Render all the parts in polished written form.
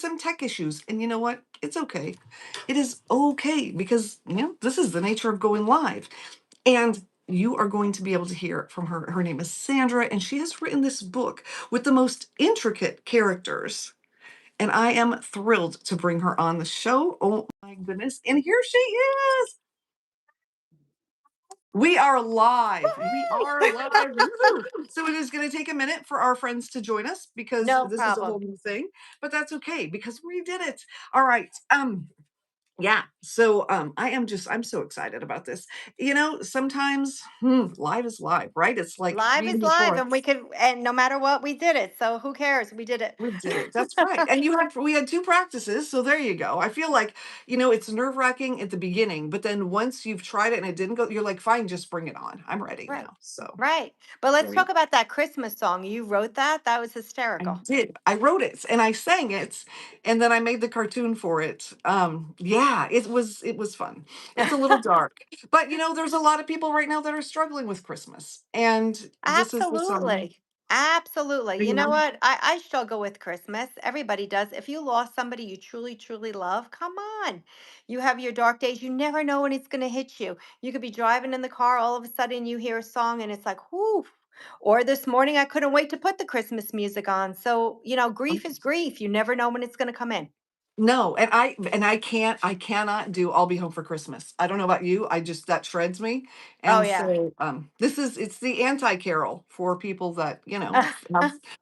some tech issues. And you know what? It's okay. It is okay because, this is the nature of going live. And you are going to be able to hear it from her. Her name is Sandra, and she has written this book with the most intricate characters. And I am thrilled to bring her on the show. Oh my goodness. And here she is. We are live. We are live. Woohoo. So it is going to take a minute for our friends to join us because No this is a whole problem. new thing, but that's okay because we did it. All right. Yeah. So I'm so excited about this. Sometimes live is live, right? It's like Live being is live, before. and and no matter what, we did it. So who cares? We did it. We did it. That's right. And we had two practices, so there you go. I feel like, it's nerve-wracking at the beginning, but then once you've tried it and it didn't go, you're like, fine, just bring it on. I'm ready Right. now. So Right. But let's there you talk about that Christmas song. You wrote that? That was I hysterical. did. I wrote it and I sang it and then I made the cartoon for it. Yeah, it was fun. It's a little dark. But there's a lot of people right now that are struggling with Christmas. And this is the song. Absolutely. Absolutely. You You know know, what? I struggle with Christmas. Everybody does. If you lost somebody you truly, truly love, come on. You have your dark days. You never know when it's going to hit you. You could be driving in the car, all of a sudden you hear a song and it's like, whoo. Or this morning, I couldn't wait to put the Christmas music on. So, grief is grief. You never know when it's going to come in. No, I cannot do I'll be home for Christmas. I don't know about you. That shreds me. Oh, And yeah. so it's the anti-carol for people that,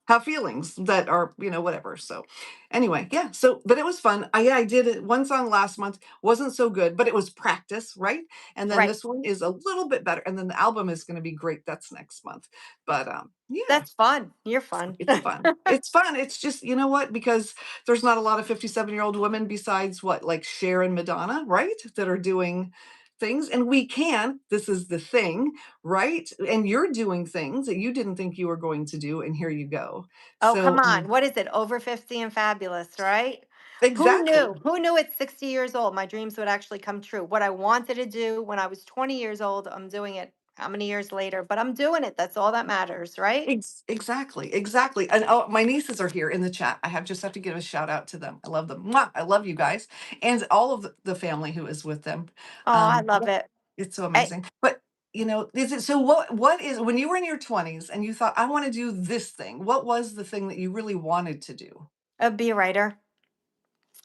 have feelings that are, whatever. So anyway, yeah. So but it was fun. I did it one song last month, wasn't so good, but it was practice, right? And then Right. this one is a little bit better. And then the album is going to be great. That's next month. But yeah. That's fun. You're fun. It's fun. It's fun. It's just, you know what? Because there's not a lot of 57-year-old women besides what, like Cher and Madonna, right? That are doing things. And we can. This is the thing, right? And you're doing things that you didn't think you were going to do. And here you go. Oh, come So, on. What is it? Over 50 and fabulous, right? Who exactly. knew? Who knew at 60 years old my dreams would actually come true? What I wanted to do when I was 20 years old, I'm doing it how many years later? But I'm doing it. That's all that matters, right? Exactly, exactly. And oh, my nieces are here in the chat. I just have to give a shout out to them. I love them. Mwah! I love you guys and all of the family who is with them. Oh, I Yeah, love it. it's so Hey, amazing. But is it so? What is when you were in your 20s and you thought I want to do this thing? What was the thing that you really wanted to do? be a writer.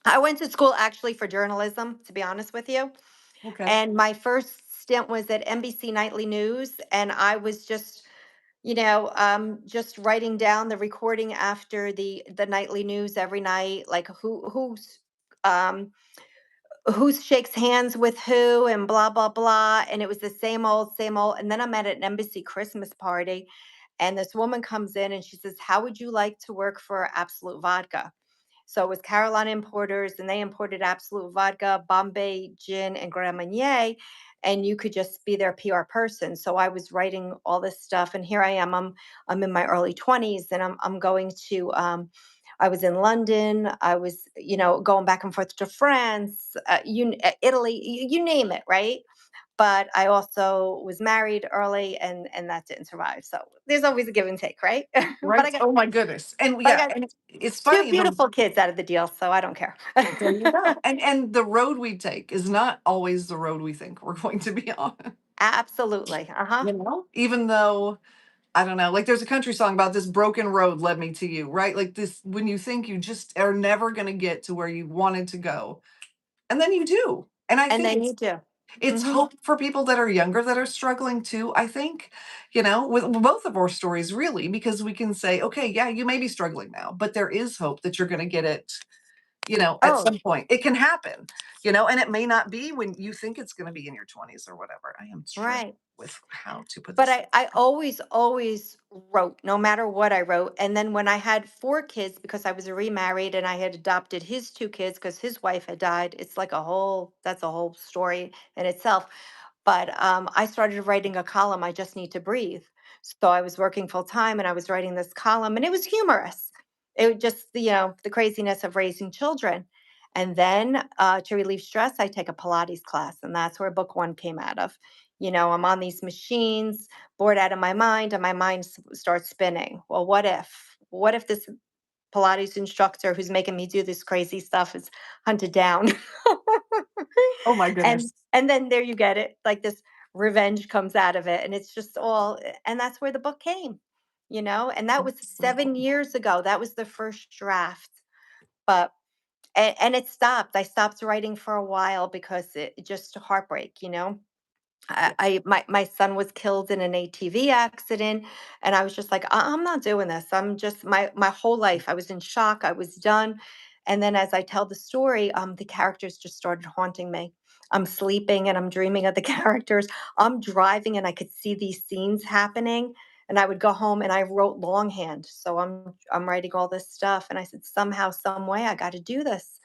I went to school actually for journalism, to be honest with you. Okay. And my first stint was at NBC Nightly News. And I was just writing down the recording after the nightly news every night, like um, who shakes hands with who and blah blah blah. And it was the same old, same old. And then I'm at an embassy Christmas party, and this woman comes in and she says, "How would you like to work for Absolute Vodka?" So it was Carolina Importers, and they imported Absolute Vodka, Bombay Gin, and Grand Marnier, and you could just be their PR person. So I was writing all this stuff, and here I am. I'm in my early 20s, and I'm going to. I was in London. I was, going back and forth to France, Italy, you name it, right? But I also was married early, and that didn't survive. So there's always a give and take, right? but Right. I got Oh my goodness. And but I yeah, got and it's two funny. beautiful kids out of the deal, so I don't care. There you go. And the road we take is not always the road we think we're going to be on. Absolutely. Uh-huh. Even though I don't know, like there's a country song about this broken road led me to you, right? Like this, when you think you just are never going to get to where you wanted to go, and then you do. And I And think then it's you do. it's Mhm. hope for people that are younger that are struggling too. I think, with both of our stories, really, because we can say, okay, yeah, you may be struggling now, but there is hope that you're going to get it at Oh, some point. It can happen, and it may not be when you think it's going to be in your 20s or whatever. I am struggling right. with how to put But this. I always wrote, no matter what I wrote. And then when I had four kids, because I was remarried and I had adopted his two kids because his wife had died, it's like that's a whole story in itself. But I started writing a column, I Just Need to Breathe. So I was working full time and I was writing this column, and it was humorous. It was just, the craziness of raising children. And then to relieve stress, I take a Pilates class, and that's where book one came out of. I'm on these machines, bored out of my mind, and my mind starts spinning. Well, what if? What if this? Pilates instructor who's making me do this crazy stuff is hunted down. Oh my goodness. And then there you get it, like this revenge comes out of it, and it's just all, and that's where the book came, and that was That's so 7 cool. years ago. That was the first draft, but and it stopped. I stopped writing for a while because it just heartbreak. Yeah. My son was killed in an ATV accident, and I was just like, I'm not doing this. I'm just my whole life I was in shock. I was done. And then as I tell the story, the characters just started haunting me. I'm sleeping and I'm dreaming of the characters. I'm driving and I could see these scenes happening. And I would go home and I wrote longhand. So I'm writing all this stuff. And I said, somehow, some way, I got to do this.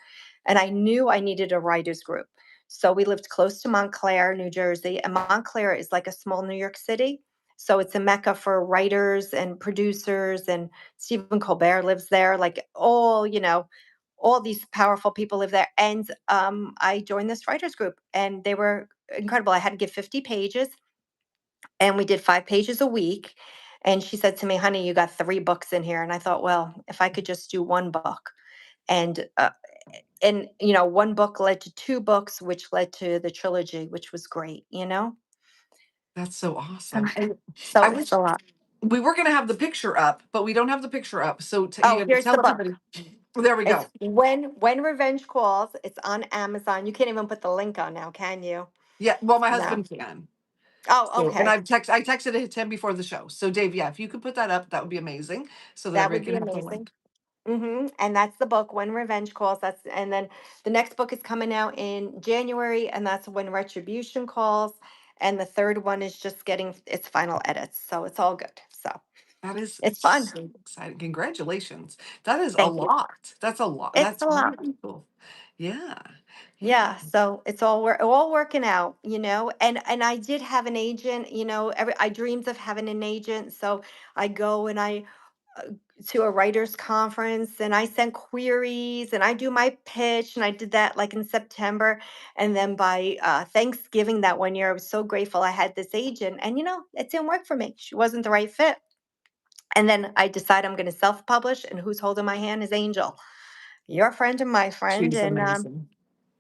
And I knew I needed a writers group. So we lived close to Montclair, New Jersey, and Montclair is like a small New York City. So it's a mecca for writers and producers, and Stephen Colbert lives there, like all these powerful people live there. And I joined this writers group, and they were incredible. I had to give 50 pages, and we did 5 pages a week. And she said to me, honey, you got 3 books in here. And I thought, well, if I could just do one book. And 1 book led to 2 books, which led to the trilogy, which was great. That's so awesome. Um, And So I it's wish a lot. we were going to have the picture up, but we don't have the picture up. So you Oh, got to here's tell the book. everybody. There we It's go. When Revenge Calls. It's on Amazon. You can't even put the link on now, can you? Yeah. Well, my No. husband can. Oh, So, and okay. I texted it to him before the show. So Dave, yeah, if you could put that up, that would be amazing so that That everybody would be can have the amazing. link. And that's the book, When Revenge Calls. And then the next book is coming out in January, and that's When Retribution Calls. And the third one is just getting its final edits. So it's all good. So That is it's fun. so exciting. Congratulations. That is a Thank you. lot. That's a lot. It's That's a lot. really cool. Yeah. Yeah. Yeah, so it's all working out. And I did have an agent. I dreamed of having an agent, so I go and I uh, to a writers conference, and I send queries and I do my pitch, and I did that like in September. And then by Thanksgiving that 1 year, I was so grateful I had this agent, and it didn't work for me. She wasn't the right fit. And then I decide I'm going to self-publish, and who's holding my hand is Angel, your friend and my friend. She's And amazing.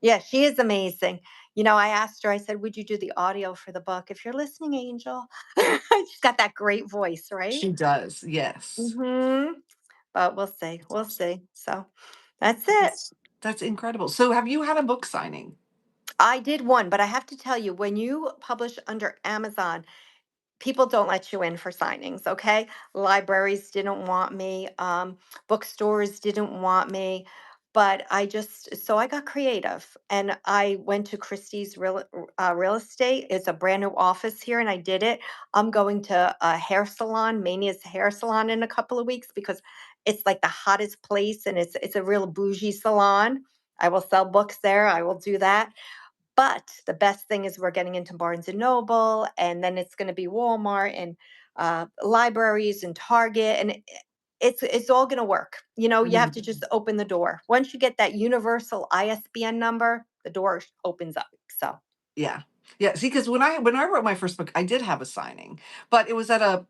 yeah, she is amazing. I asked her, I said, would you do the audio for the book? If you're listening, Angel. She's got that great voice, right? She does. Yes. But we'll see. That's We'll awesome. see. So that's it. That's incredible. So have you had a book signing? I did one, but I have to tell you, when you publish under Amazon, people don't let you in for signings. Okay, libraries didn't want me, bookstores didn't want me, but I got creative, and I went to Christie's real estate. It's a brand new office here, and I did it. I'm going to a hair salon, Mania's hair salon, in a couple of weeks, because it's like the hottest place, and it's a real bougie salon. I will sell books there. I will do that. But the best thing is we're getting into Barnes and Noble, and then it's going to be Walmart and libraries and Target, and it's all going to work. You have to just open the door. Once you get that universal ISBN number, the door opens up. So Yeah. Yeah, see, because when I wrote my first book, I did have a signing, but it was at a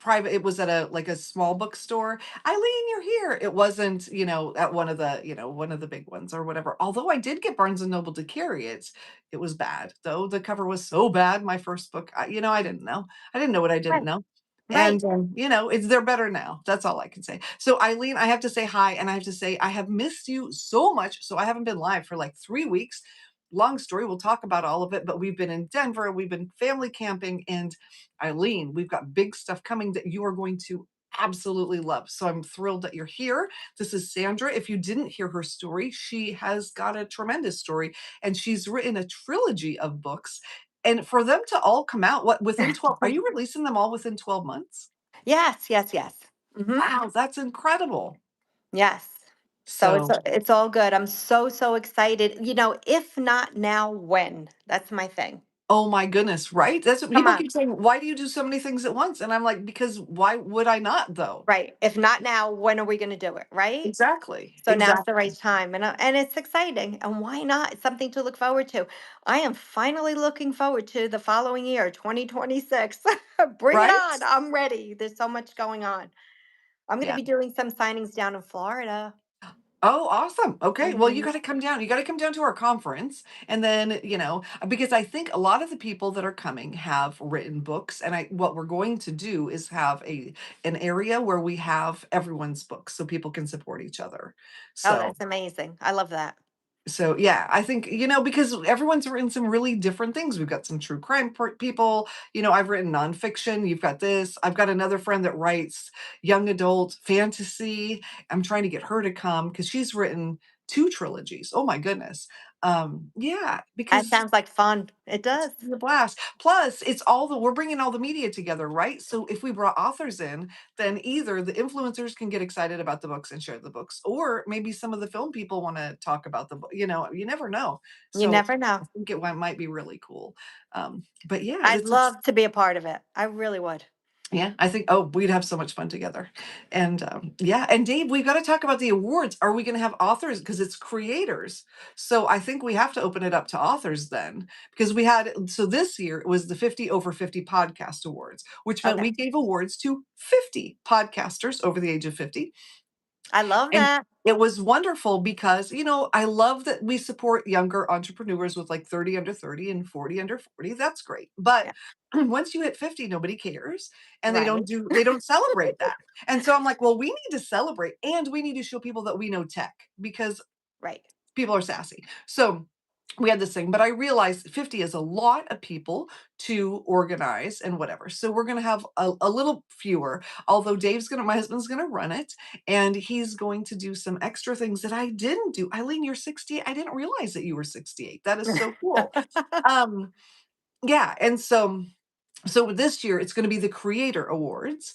like a small bookstore. Eileen, you're here. It wasn't, at one of the big ones or whatever. Although I did get Barnes and Noble to carry it. It was bad. Though the cover was so bad, my first book, I didn't know. I didn't know what I didn't right, know. right. And they're better now. That's all I can say. So Eileen, I have to say hi, and I have to say I have missed you so much. So I haven't been live for like 3 weeks. Long story, we'll talk about all of it, but we've been in Denver, we've been family camping, and Eileen, we've got big stuff coming that you are going to absolutely love. So I'm thrilled that you're here. This is Sandra. If you didn't hear her story, she has got a tremendous story, and she's written a trilogy of books. And for them to all come out, what, within 12, are you releasing them all within 12 months? Yes, yes, yes. hmm Wow, that's incredible. Yes. So it's So, it's all good. I'm so excited. If not now, when? That's my thing. oh my goodness, right? That's what Come people on. keep saying. Why do you do so many things at once? And I'm like, because why would I not though? Right. If not now, when are we going to do it? Right. Exactly. So now's the right Exactly. time, and it's exciting. And why not? It's something to look forward to. I am finally looking forward to the following year, 2026. Bring it Right? on. I'm ready. There's so much going on. I'm going to Yeah. be doing some signings down in Florida. Oh, awesome. Okay. Well, you Mhm. gotta come down. You gotta come down to our conference, and then, because I think a lot of the people that are coming have written books, and what we're going to do is have an area where we have everyone's books so people can support each other. Oh, So that's amazing. I love that. so yeah, I think, because everyone's written some really different things. We've got some true crime people. I've written nonfiction. You've got this. I've got another friend that writes young adult fantasy. I'm trying to get her to come because she's written two trilogies. Oh my goodness. Yeah, That because sounds like fun. It it's does. gonna be a blast. Plus, we're bringing all the media together, right? So if we brought authors in, then either the influencers can get excited about the books and share the books, or maybe some of the film people want to talk about the book. You never know. You So never I know. think might be really cool. But yeah, I'd this is love to be a part of it. I really would. yeah, I think, oh, we'd have so much fun together. And yeah, and Dave, we've got to talk about the awards. Are we going to have authors? Because it's creators. So I think we have to open it up to authors then, because so this year it was the 50 over 50 podcast awards, which meant Okay. we gave awards to 50 podcasters over the age of 50. I love And that. it was wonderful because, I love that we support younger entrepreneurs with like 30 under 30 and 40 under 40. That's great. But Yeah. once you hit 50, nobody cares and Right. they don't celebrate that. And so I'm like, well, we need to celebrate and we need to show people that we know tech because Right. people are sassy. So we had this thing, but I realized 50 is a lot of people to organize and whatever. So we're going to have a little fewer, although my husband's going to run it and he's going to do some extra things that I didn't do. Eileen, you're 68. I didn't realize that you were 68. That is so cool. Um, yeah. And so this year it's going to be the creator awards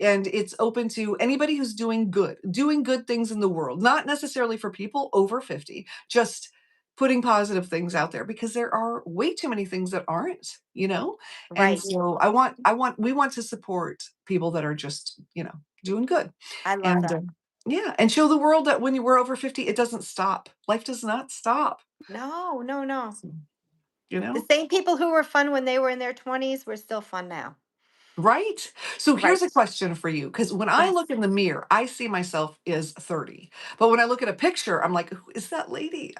and it's open to anybody who's doing good things in the world, not necessarily for people over 50, just putting positive things out there because there are way too many things that aren't. And Right. so we want to support people that are just, doing good. I love And that. yeah, and show the world that when you were over 50, it doesn't stop. Life does not stop. No, no, no. So, you The know? same people who were fun when they were in their 20s were still fun now. Right? So here's Right. a question for you, because when I Yes. look in the mirror, I see myself as 30. But when I look at a picture, I'm like, "Who is that lady?"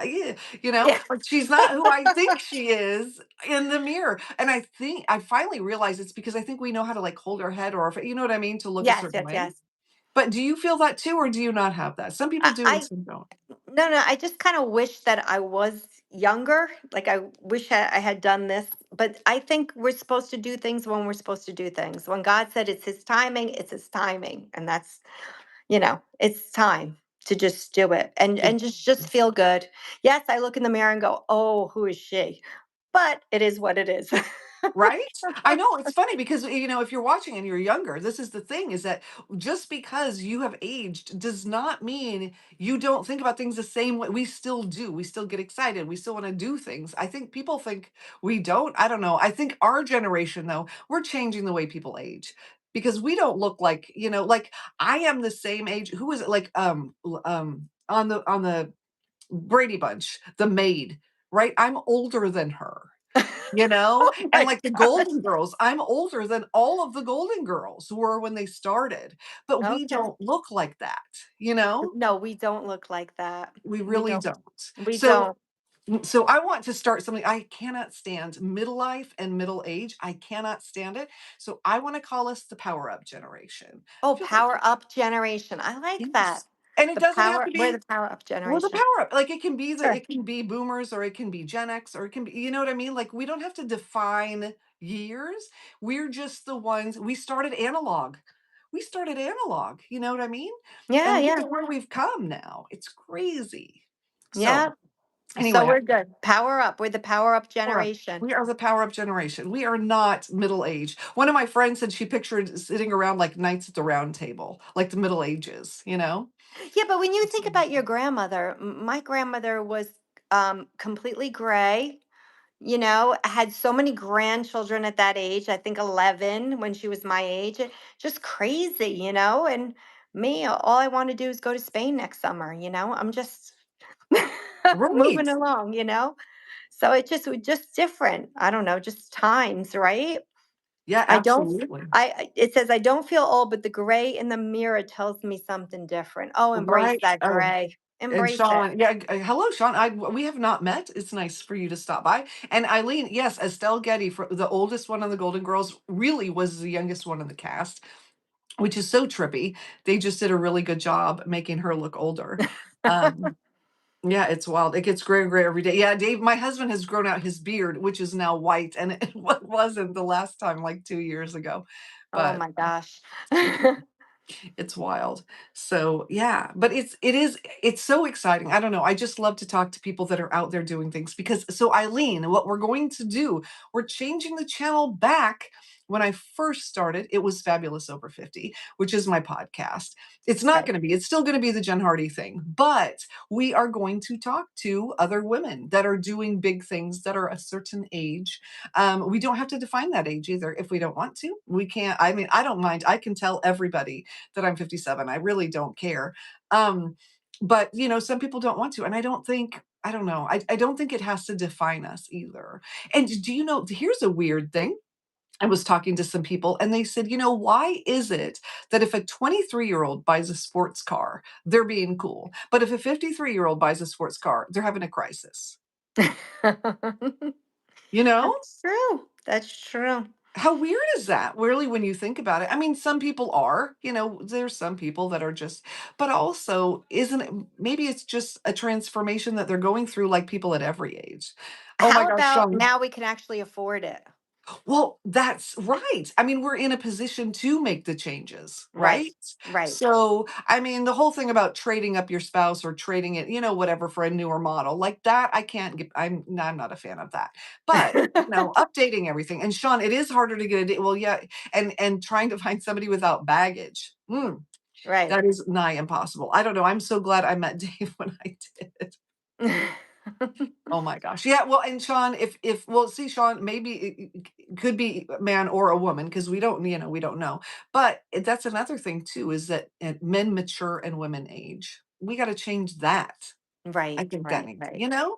Yeah. Like she's not who I think she is in the mirror. And I think I finally realized it's because I think we know how to like hold our head or you know what I mean, to look a Yes, certain yes, way. yes. But do you feel that too, or do you not have that? Some people do and I some don't. no, no, I just kind of wish that I was younger. Like I wish I had done this, but I think we're supposed to do things when we're supposed to do things. When God said it's his timing, it's his timing, and that's, it's time to just do it and just feel good. Yes, I look in the mirror and go, "Oh, who is she?" But it is what it is. Right? I know, it's funny because, if you're watching and you're younger, this is the thing is that just because you have aged does not mean you don't think about things the same way. We still do. We still get excited. We still want to do things. I think people think we don't. I don't know. I think our generation, though, we're changing the way people age because we don't look like I am the same age. Who is it? Like, on the Brady Bunch, the maid, right? I'm older than her. Oh And my like the gosh. Golden Girls, I'm older than all of the Golden Girls were when they started, but we Okay. don't look like that, you know? No, we don't look like that. We We really don't. don't. We So don't. so I want to start something. I cannot stand middle life and middle age. I cannot stand it. So I want to call us the power up generation. Oh, I feel like power up generation. I like that. yes. And it doesn't have to We're be the power up well, the generation. power up, like Sure. it can be boomers or it can be Gen X or it can be, you know what I mean? Like we don't have to define years. We're just the ones we started analog. We started analog, you know what I mean? Yeah, And look yeah, at where we've come now. It's crazy. So yeah. So anyway, we're good. Power up. We're the power up power up. generation. We are the power up generation. We are not middle age. One of my friends said she pictured sitting around like knights at the round table, like the Middle Ages. Yeah, but when you think about your grandmother, my grandmother was completely gray. Had so many grandchildren at that age. I think 11 when she was my age. Just crazy. And me, all I want to do is go to Spain next summer. I'm just moving Right. along. So it just different. I don't know, just times, right? Yeah, I don't absolutely. it says I don't feel old, but the gray in the mirror tells me something different. Oh, embrace Right. that Oh, gray. And Embrace it. Sean, yeah, hello, Sean. We have not met. It's nice for you to stop by. And Eileen, yes, Estelle Getty, the oldest one on the Golden Girls, really was the youngest one in the cast, which is so trippy. They just did a really good job making her look older. Um, yeah, it's wild. It gets grayer and grayer every day. Yeah, Dave, my husband has grown out his beard, which is now white, and it wasn't the last time, like 2 years ago. Oh But my gosh. it's wild. So, yeah, but it's so exciting. I don't know. I just love to talk to people that are out there doing things because so Eileen, what we're going to do, we're changing the channel back. When I first started, it was Fabulous Over 50, which is my podcast. It's not Right. going to be, it's still going to be the Jen Hardy thing, but we are going to talk to other women that are doing big things that are a certain age. We don't have to define that age either if we don't want to. We can't, I mean, I don't mind. I can tell everybody that I'm 57. I really don't care. But some people don't want to. And I don't know. I don't think it has to define us either. And do you know, here's a weird thing. I was talking to some people and they said, why is it that if a 23-year-old buys a sports car, they're being cool, but if a 53-year-old buys a sports car, they're having a crisis? You know? That's true. That's true. How weird is that, really, when you think about it? I mean, some people are, there's some people that are just, but also, isn't it, maybe it's just a transformation that they're going through like people at every age. Oh my How gosh, about Sean. now we can actually afford it? Well, that's right. I mean, we're in a position to make the changes, Right. right? Right. So, I mean, the whole thing about trading up your spouse or trading it, whatever for a newer model like that, I can't get, I'm not a fan of that. But, updating everything. And Sean, it is harder to get a date. Well, yeah. And trying to find somebody without baggage. Right. That is nigh impossible. I don't know. I'm so glad I met Dave when I did. Oh my gosh. Yeah, well, and Sean, if well, see, Sean, maybe it could be a man or a woman because we don't know. But that's another thing too, is that men mature and women age. We got to change that. I Right. think that Right. needs, Right.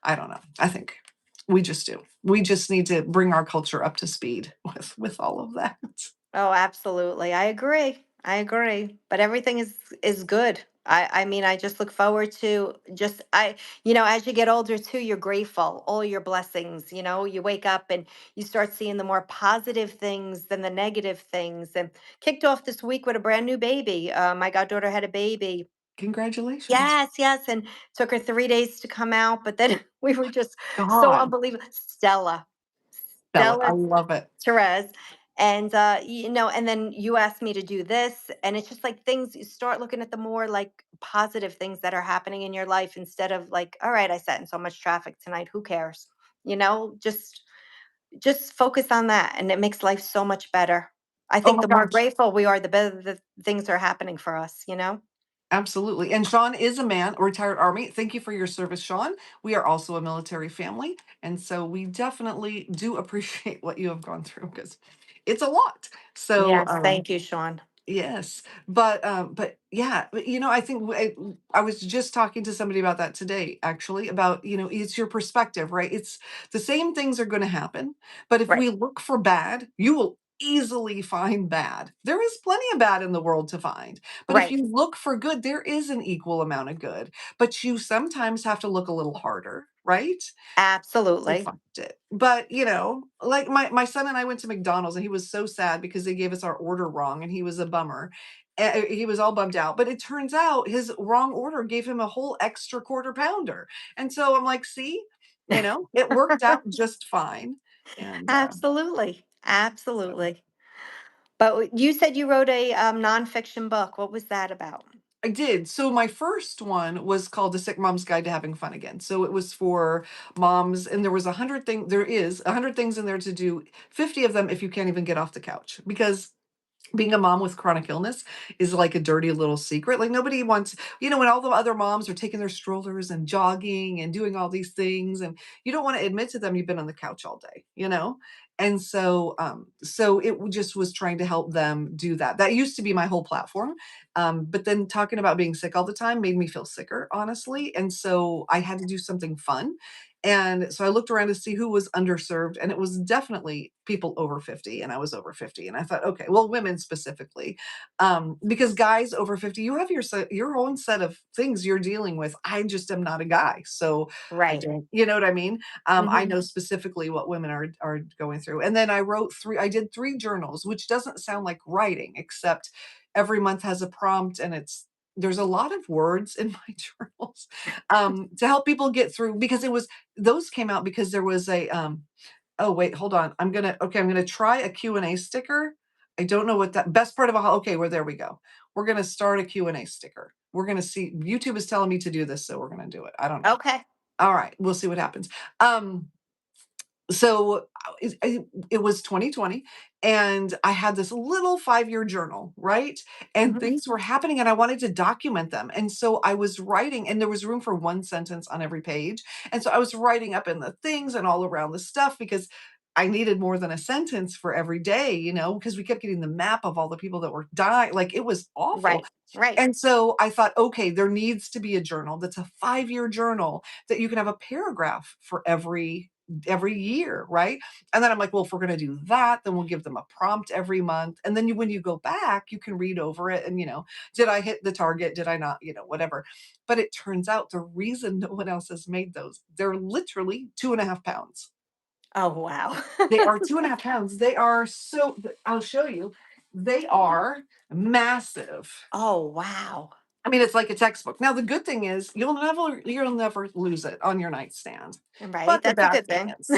I don't know. I think we just do. We just need to bring our culture up to speed with all of that. Oh, absolutely. I agree. I agree. But everything is good. I mean, I just look forward to just as you get older too, you're grateful, all your blessings, you wake up and you start seeing the more positive things than the negative things. And kicked off this week with a brand new baby. My goddaughter had a baby. Congratulations. Yes, yes, and took her 3 days to come out, but then we were just so God. unbelievable. Stella. Bella, I Stella love it. Therese. And and then you asked me to do this, and it's just like things you start looking at the more like positive things that are happening in your life instead of like, all right, I sat in so much traffic tonight. Who cares? Just focus on that, and it makes life so much better. I Oh think my the more gosh. grateful we are, the better the things are happening for us. Absolutely. And Sean is a man, a retired Army. Thank you for your service, Sean. We are also a military family. And so we definitely do appreciate what you have gone through because it's a lot. So, Yes, thank you, Sean. yes, but yeah, but, I think I was just talking to somebody about that today, actually, about, it's your perspective, right? It's the same things are going to happen, but if Right. we look for bad, you will easily find bad. There is plenty of bad in the world to find, but if Right. you look for good, there is an equal amount of good, but you sometimes have to look a little harder, right? To Absolutely. find it. But, like my son and I went to McDonald's and he was so sad because they gave us our order wrong and he was a bummer. He was all bummed out. But it turns out his wrong order gave him a whole extra quarter pounder. And so I'm like, see, it worked out just fine. And Absolutely. so Absolutely. But you said you wrote a nonfiction book. What was that about? I did. So my first one was called The Sick Mom's Guide to Having Fun Again. So it was for moms, and there was 100 things. There is 100 things in there to do. 50 of them if you can't even get off the couch, because being a mom with chronic illness is like a dirty little secret. Like nobody wants, when all the other moms are taking their strollers and jogging and doing all these things, and you don't want to admit to them you've been on the couch all day. And so just was trying to help them do that. That used to be my whole platform. But then talking about being sick all the time made me feel sicker, honestly. And so I had to do something fun. And so I looked around to see who was underserved, and it was definitely people over 50, and I was over 50. And I thought, okay, well, women specifically, because guys over 50, you have your own set of things you're dealing with. I just am not a guy, so I Right. don't, you know what I mean? I Mhm. know specifically what women are going through. And then I did 3 journals, which doesn't sound like writing, except every month has a prompt, and there's a lot of words in my journals to help people get through, because it was those came out because there was oh wait, hold on. I'm gonna try a Q&A sticker. I don't know what that best part of okay, well, there we go. We're gonna start a Q&A sticker. We're gonna see. YouTube is telling me to do this, so we're gonna do it. I don't know. Okay. All right, we'll see what happens. So it was 2020, and I had this little 5-year journal, right? And Mhm. things were happening, and I wanted to document them. And so I was writing, and there was room for 1 sentence on every page. And so I was writing up in the things and all around the stuff, because I needed more than a sentence for every day, because we kept getting the map of all the people that were dying. Like, it was awful. Right. Right. And so I thought, okay, there needs to be a journal that's a 5-year journal that you can have a paragraph for every year, right? And then I'm like, well, if we're going to do that, then we'll give them a prompt every month. And then when you go back, you can read over it and, did I hit the target? Did I not? Whatever. But it turns out the reason no one else has made those, they're literally 2.5 pounds. Oh, wow. They are 2.5 pounds. They are I'll show you. They are massive. Oh, wow. I mean, it's like a textbook. Now, the good thing is you'll never lose it on your nightstand. Right, But the that's a bad good thing thing. is,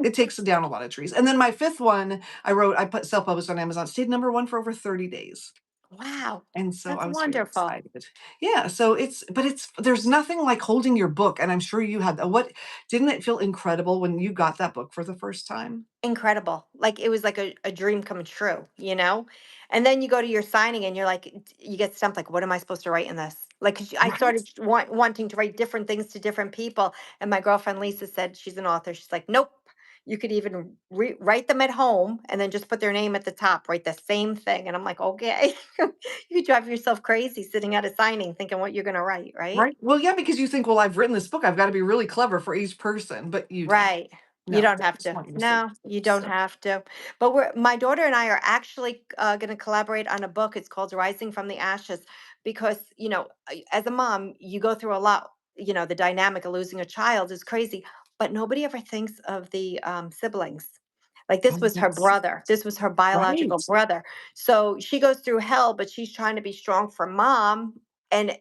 it takes down a lot of trees. And then my fifth one, I put self-published on Amazon, stayed number 1 for over 30 days. Wow. And so That's I was very wonderful. excited. Yeah, so there's nothing like holding your book, and I'm sure you had that. What didn't it feel incredible when you got that book for the first time? Incredible. Like, it was like a dream come true, you know? And then you go to your signing and you're like, you get stumped, like, what am I supposed to write in this? Like, 'cause I Right? started wanting to write different things to different people. And my girlfriend Lisa said, she's an author. She's like, nope. You could even write them at home and then just put their name at the top, write the same thing. And I'm like, okay. You drive yourself crazy sitting at a signing thinking what you're going to write, right? Right? Well, yeah, because you think, well, I've written this book, I've got to be really clever for each person, but you don't. Right. You No, don't they have just to. want you to say No, you don't so. have to. But my daughter and I are actually going to collaborate on a book. It's called Rising from the Ashes because, as a mom, you go through a lot. The dynamic of losing a child is crazy, but nobody ever thinks of the siblings. Like, this Oh, was her yes. brother. This was her biological Right. brother. So she goes through hell, but she's trying to be strong for mom. And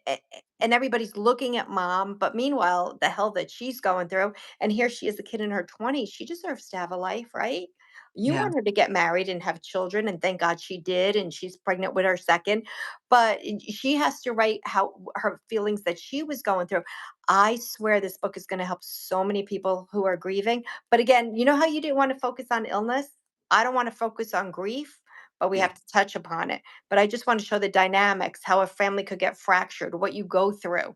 everybody's looking at mom, but meanwhile, the hell that she's going through, and here she is, a kid in her 20s. She deserves to have a life, right? You Yeah. want her to get married and have children, and thank God she did, and she's pregnant with her second. But she has to write how her feelings that she was going through. I swear this book is going to help so many people who are grieving. But again, you know how you didn't want to focus on illness? I don't want to focus on grief, but we Yeah. have to touch upon it. But I just want to show the dynamics, how a family could get fractured, what you go through,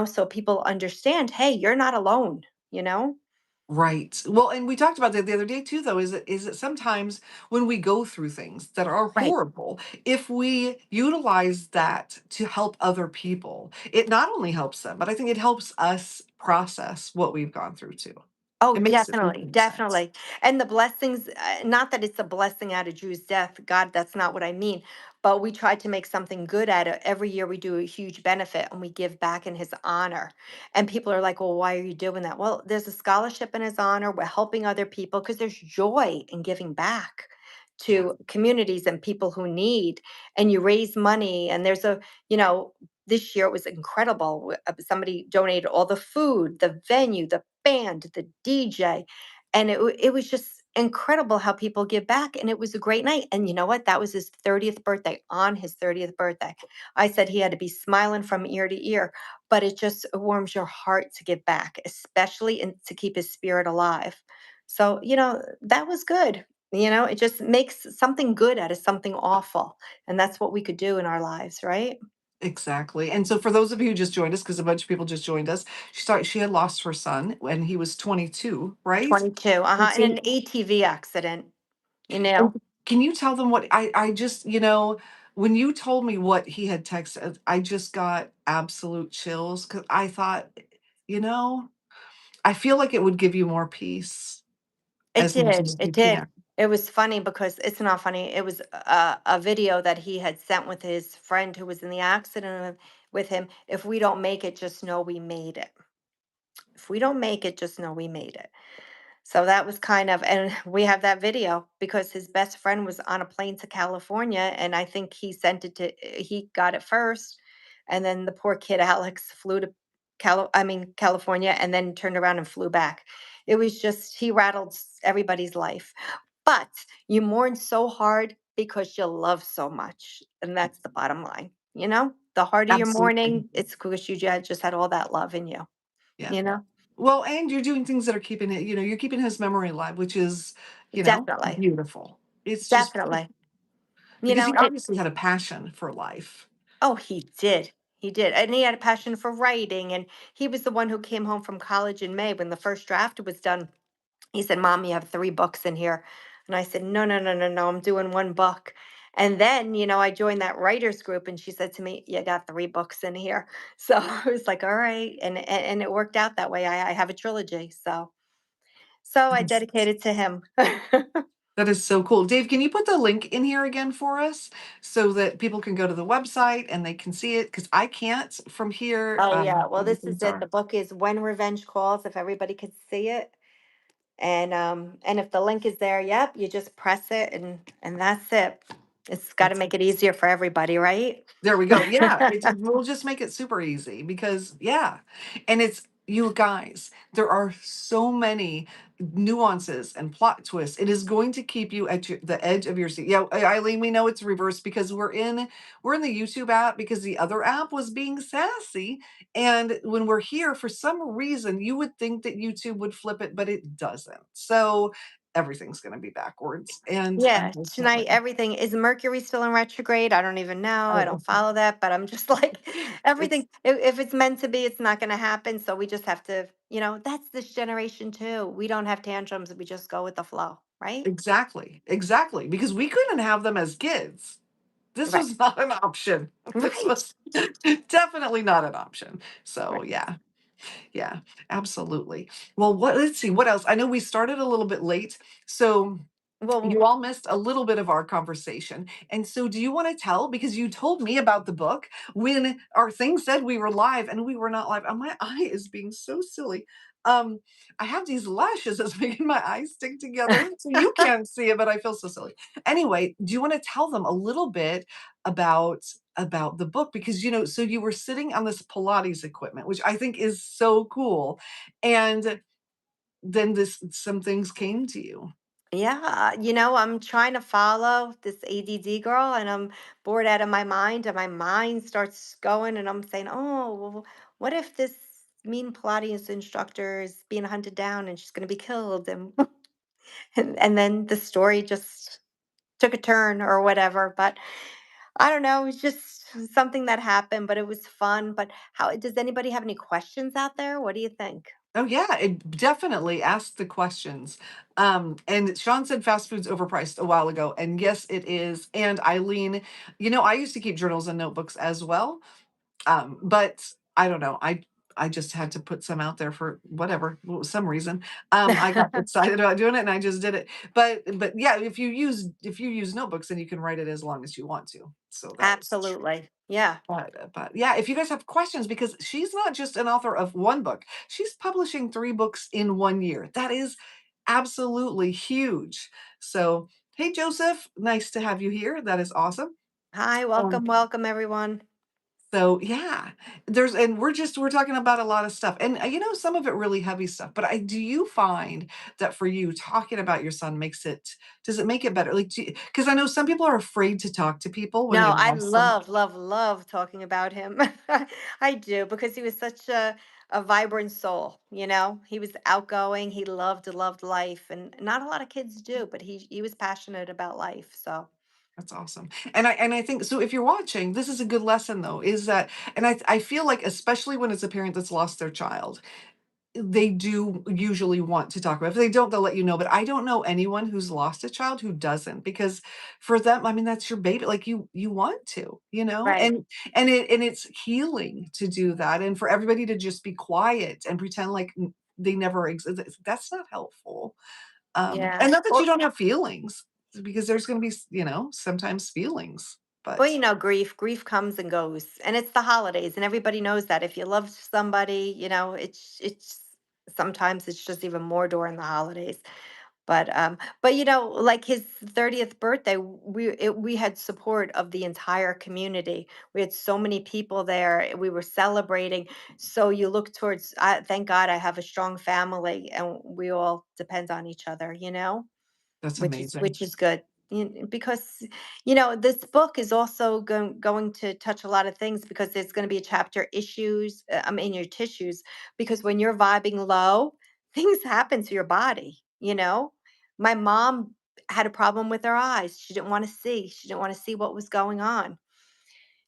so people understand, hey, you're not alone, you know? Right. Well, and we talked about that the other day too, though, is that sometimes when we go through things that are Right. horrible, if we utilize that to help other people, it not only helps them, but I think it helps us process what we've gone through too. Oh, It makes it definitely, make sense. definitely. And the blessings, not that it's a blessing out of Drew's death. God, that's not what I mean. But we try to make something good out of it. Every year we do a huge benefit and we give back in his honor. And people are like, well, why are you doing that? Well, there's a scholarship in his honor. We're helping other people because there's joy in giving back Yeah. to communities and people who need. And you raise money. And you know, this year it was incredible. Somebody donated all the food, the venue, the band, the DJ, and it was just incredible how people give back. And it was a great night. And you know what? That was his 30th birthday. On his 30th birthday, I said he had to be smiling from ear to ear. But it just warms your heart to give back, especially and to keep his spirit alive. So that was good. It just makes something good out of something awful, and that's what we could do in our lives, right? Exactly. And so for those of you who just joined us, because a bunch of people just joined us, she had lost her son when he was 22, right? 22, And uh-huh, in so an ATV accident, you and know? can you tell them what I just, when you told me what he had texted, I just got absolute chills because I thought, you know, I feel like it would give you more peace It as much did, as it you did. can. It was funny because it's not funny, it was a video that he had sent with his friend who was in the accident with him. "If we don't make it, just know we made it. If we don't make it, just know we made it." So that was kind of, and we have that video because his best friend was on a plane to California, and I think he sent it to he got it first, and then the poor kid Alex flew to California, and then turned around and flew back. It was just he rattled everybody's life. But you mourn so hard because you love so much, and that's the bottom line. The harder you're Absolutely. mourning, it's because you just had all that love in you. Yeah. You know, Well, and you're doing things that are keeping it, you're keeping his memory alive, which is, definitely, beautiful. It's just definitely. because he It obviously had a passion for life. Oh, he did. He did. And he had a passion for writing. And he was the one who came home from college in May when the first draft was done. He said, "Mom, you have 3 books in here." And I said, "No, no, no, no, no. I'm doing 1 book." And then, I joined that writers group and she said to me, "You got 3 books in here." So I was like, "All right." And it worked out that way. I have a trilogy. So I That's dedicated to him. that is so cool. Dave, can you put the link in here again for us so that people can go to the website and they can see it? Because I can't from here. Oh yeah. Well, Where the this is things it. are. The book is When Revenge Calls, if everybody could see it. And if the link is there, yep, you just press it and that's it. It's got to That's make it easier for everybody, right? There we go. Yeah, we'll just make it super easy because yeah, and it's you guys. There are so many nuances and plot twists. It is going to keep you at the edge of your seat. Yeah, Eileen, we know it's reversed because we're in the YouTube app because the other app was being sassy, and when we're here, for some reason, you would think that YouTube would flip it, but it doesn't. So everything's going to be backwards, and Yeah, tonight unfortunately, everything is Mercury still in retrograde. I don't even know. I don't follow that, but I'm just like it's everything. If it's meant to be, it's not going to happen. So we just have to, that's this generation too. We don't have tantrums. We just go with the flow, right? Exactly, exactly, because we couldn't have them as kids. This Right, was not an option. This right, was definitely not an option. So, right. yeah, yeah, absolutely. Well, let's see, what else? I know we started a little bit late, so Well, you all missed a little bit of our conversation. And so, do you want to tell? Because you told me about the book when our thing said we were live and we were not live. And my eye is being so silly. Um, I have these lashes that's making my eyes stick together. So you can't see it, but I feel so silly. Anyway, do you want to tell them a little bit about about the book? Because so you were sitting on this Pilates equipment, which I think is so cool. And then some things came to you. yeah, I'm trying to follow this ADD girl and I'm bored out of my mind and my mind starts going and I'm saying, "Oh, well, what if this mean Pilates instructor is being hunted down and she's going to be killed?" And, and then the story just took a turn or whatever, but I don't know, it was just something that happened, but it was fun. But how does anybody have any questions out there? What do you think? Oh yeah, it definitely ask the questions. And Sean said fast food's overpriced a while ago, and yes, it is. And Eileen, I used to keep journals and notebooks as well. But I don't know. I just had to put some out there for whatever some reason. I got excited about doing it, and I just did it. But yeah, if you use notebooks, then you can write it as long as you want to. So that is true. Absolutely. Yeah. But yeah, if you guys have questions, because she's not just an author of one book, she's publishing 3 books in one year. That is absolutely huge. So, hey, Joseph, nice to have you here. That is awesome. Hi, Um, welcome, welcome, everyone. so yeah, and we're talking about a lot of stuff, and some of it really heavy stuff. But do you find that for you talking about your son does it make it better? Like, because I know some people are afraid to talk to people when they No, I love someone. love, love, love talking about him. I do because he was such a vibrant soul, He was outgoing, he loved life, and not a lot of kids do, but he was passionate about life. So, That's awesome. And I think so if you're watching, this is a good lesson though, is that and I feel like especially when it's a parent that's lost their child, they do usually want to talk about it. If they don't, they'll let you know. But I don't know anyone who's lost a child who doesn't, because for them, I mean, that's your baby. Like you want to, right. and it's healing to do that, and for everybody to just be quiet and pretend like they never exist. That's not helpful. Yeah. And not that you Well, don't have feelings, because there's going to be, sometimes feelings, well, but grief comes and goes, and it's the holidays, and everybody knows that. If you love somebody, it's sometimes it's just even more during the holidays. But like his 30th birthday, we had support of the entire community. We had so many people there. We were celebrating. So you look towards. Thank God I have a strong family, and we all depend on each other. that's Which is amazing. which is good. Because this book is also going to touch a lot of things, because there's going to be a chapter issues, I mean your tissues, because when you're vibing low, things happen to your body. My mom had a problem with her eyes. She didn't want to see. She didn't want to see what was going on.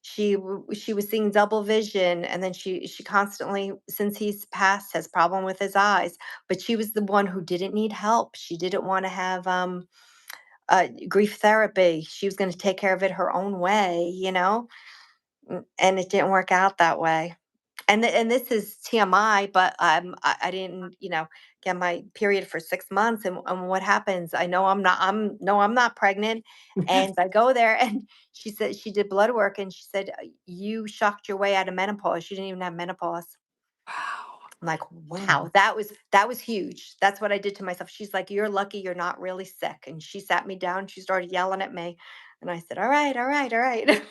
She was seeing double vision, and then she constantly, since he's passed, has problem with his eyes. But she was the one who didn't need help. She didn't want to have grief therapy. She was going to take care of it her own way, and it didn't work out that way. And this is TMI, but I didn't, get my period for 6 months, and what happens? I know I'm not pregnant, and I go there, and she said she did blood work, and she said, You shocked your way out of menopause. You didn't even have menopause." Wow. I'm like, Wow. wow, that was huge. That's what I did to myself. She's like, "You're lucky you're not really sick." And she sat me down, she started yelling at me. And I said, "All right, all right, all right."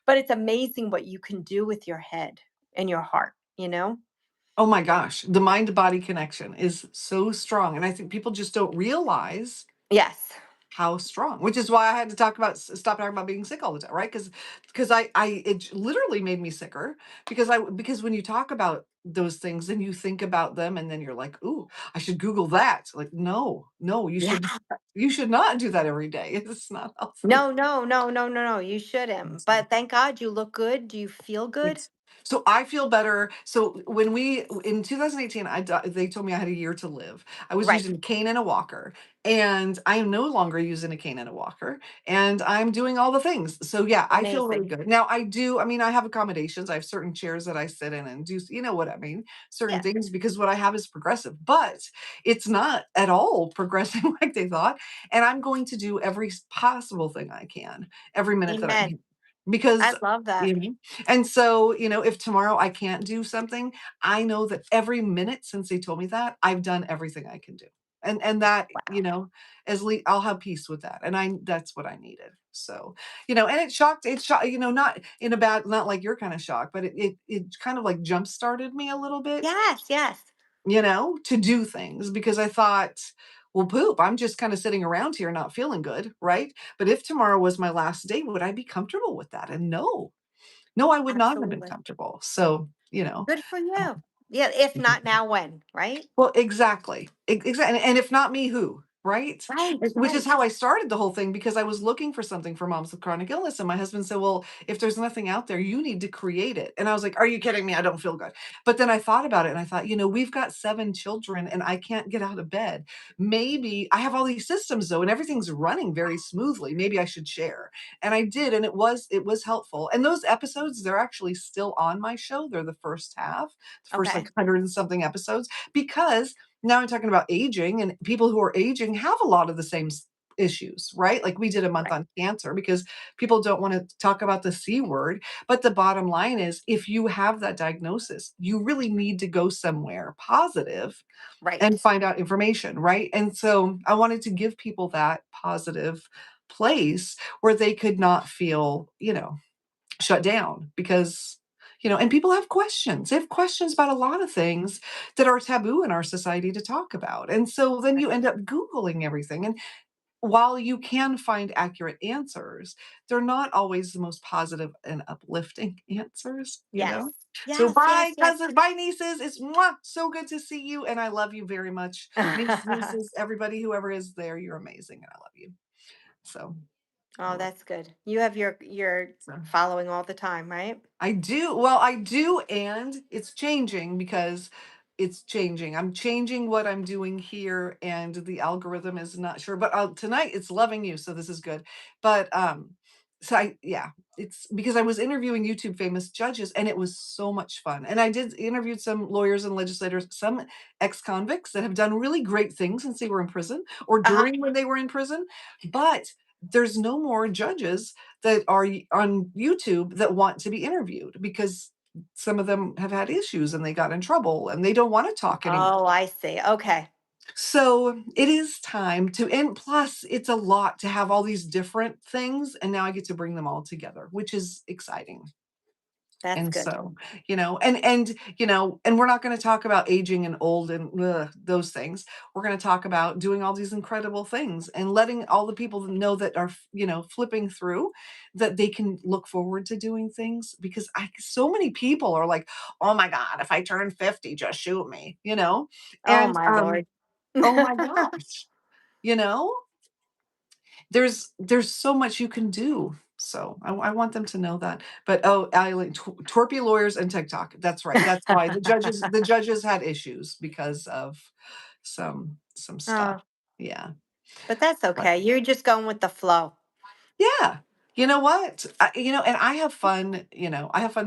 But it's amazing what you can do with your head and your heart. Oh my gosh, the mind body connection is so strong. And I think people just don't realize Yes. how strong, which is why I had to stop talking about being sick all the time, right? Because literally made me sicker, because when you talk about those things and you think about them and then you're like, ooh, I should Google that. Like, no, no, Yeah. you should not do that every day. It's not healthy. No, no, no, no, no, no. You shouldn't. But thank God you look good. Do you feel good? It's so I feel better. So when we in 2018, they told me I had a year to live. I was Right. using a cane and a walker, and I am no longer using a cane and a walker, and I'm doing all the things. So yeah, I feel really Amazing. good. Now I do. I mean, I have accommodations. I have certain chairs that I sit in and do. You know what I mean? Certain Yeah. things, because what I have is progressive, but it's not at all progressing like they thought. And I'm going to do every possible thing I can every minute that I'm Amen. here, because I love that. you know and so, if tomorrow I can't do something, I know that every minute since they told me that, I've done everything I can do. And that, Wow. I'll have peace with that. And that's what I needed. So, and it shocked, not in a bad, not like your kind of shock, but it kind of like jump started me a little bit, Yes, yes. to do things, because I thought, well, poop, I'm just kind of sitting around here not feeling good, right? But if tomorrow was my last day, would I be comfortable with that? And no, no, I would not have been Absolutely. comfortable. So, Good for you. um, Yeah, if not now, when, right? well, exactly. Exactly. And if not me, who? Right? Right, Which is right. how I started the whole thing, because I was looking for something for moms with chronic illness. And my husband said, well, if there's nothing out there, you need to create it. And I was like, are you kidding me? I don't feel good. But then I thought about it and I thought, we've got 7 children and I can't get out of bed. Maybe I have all these systems though, and everything's running very smoothly. Maybe I should share. And I did. And it was helpful. And those episodes, they're actually still on my show. They're the first half, the first like Okay. 100 and something episodes, because now I'm talking about aging, and people who are aging have a lot of the same issues, right? Like we did a month Right. on cancer because people don't want to talk about the C word. But the bottom line is, if you have that diagnosis, you really need to go somewhere positive and Right. find out information, right? And so I wanted to give people that positive place where they could not feel, shut down, because and people have questions. They have questions about a lot of things that are taboo in our society to talk about. And so then Right. you end up googling everything, and while you can find accurate answers, they're not always the most positive and uplifting answers. Yes. So Yes, yes, bye yes. cousins, bye nieces. It's so good to see you, and I love you very much. Nieces, everybody, whoever is there, you're amazing and I love you. So Oh, I love that's good. You have your so following all the time, right? I do. Well, I do, and it's changing because it's changing. I'm changing what I'm doing here, and the algorithm is not sure. But tonight it's loving you, so this is good. But so yeah, it's because I was interviewing YouTube famous judges and it was so much fun. And I did interviewed some lawyers and legislators, some ex-convicts that have done really great things since they were in prison or Uh-huh. during when they were in prison. But there's no more judges that are on YouTube that want to be interviewed because some of them have had issues and they got in trouble and they don't want to talk anymore. Oh, I see. Okay. So it is time to, and plus it's a lot to have all these different things. And now I get to bring them all together, which is exciting. That's And good. so, and we're not going to talk about aging and old and those things. We're going to talk about doing all these incredible things and letting all the people know that are, flipping through that they can look forward to doing things because so many people are like, oh my God, if I turn 50, just shoot me. Oh And, my Lord. oh my gosh, you know, there's so much you can do. So I want them to know that. But oh, Eileen, twerpy lawyers and TikTok. That's right. That's why the judges had issues because of some stuff. Oh, Yeah. but that's okay. You're just going with the flow. Yeah. You know what? And I have fun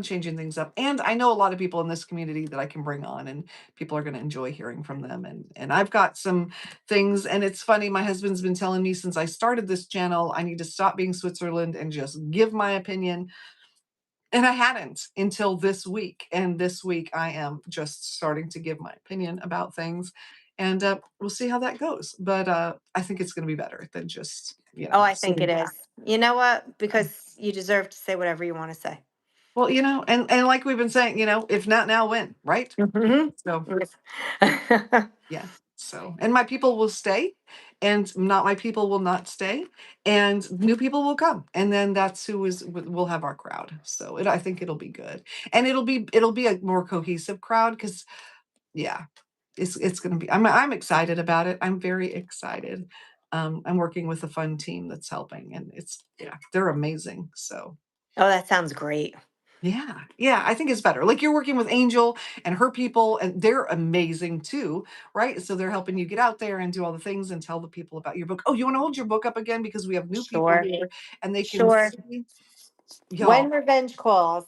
changing things up. And I know a lot of people in this community that I can bring on and people are going to enjoy hearing from them. And I've got some things and it's funny. My husband's been telling me since I started this channel, I need to stop being Switzerland and just give my opinion. And I hadn't until this week. And this week I am just starting to give my opinion about things. And we'll see how that goes. But I think it's going to be better than just, Oh, I think sitting it back. is. You know what? Because you deserve to say whatever you want to say. Well, and like we've been saying, if not now, when, right? Mhm. So, Yes. yeah. So, and my people will stay, and not my people will not stay, and new people will come, and then that's who is we'll have our crowd. So, I think it'll be good, and it'll be a more cohesive crowd because, yeah, it's gonna be. I'm excited about it. I'm very excited. I'm working with a fun team that's helping, and they're amazing. So. Oh, that sounds great. Yeah, yeah, I think it's better. Like you're working with Angel and her people, and they're amazing too, right? So they're helping you get out there and do all the things and tell the people about your book. Oh, you want to hold your book up again because we have new people Sure. here and they can Sure. see When y'all. revenge calls,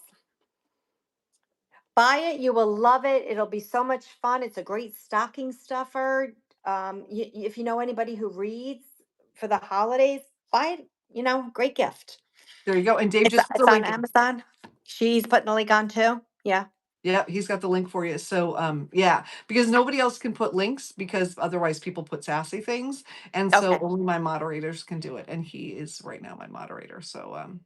buy it. You will love it. It'll be so much fun. It's a great stocking stuffer. If you know anybody who reads for the holidays, buy it. Great gift. There you go. And Dave It's just put the it's on link. Amazon. She's putting the link on too. Yeah. Yeah, he's got the link for you. So yeah, because nobody else can put links because otherwise people put sassy things. And so Okay. only my moderators can do it. And he is right now my moderator. So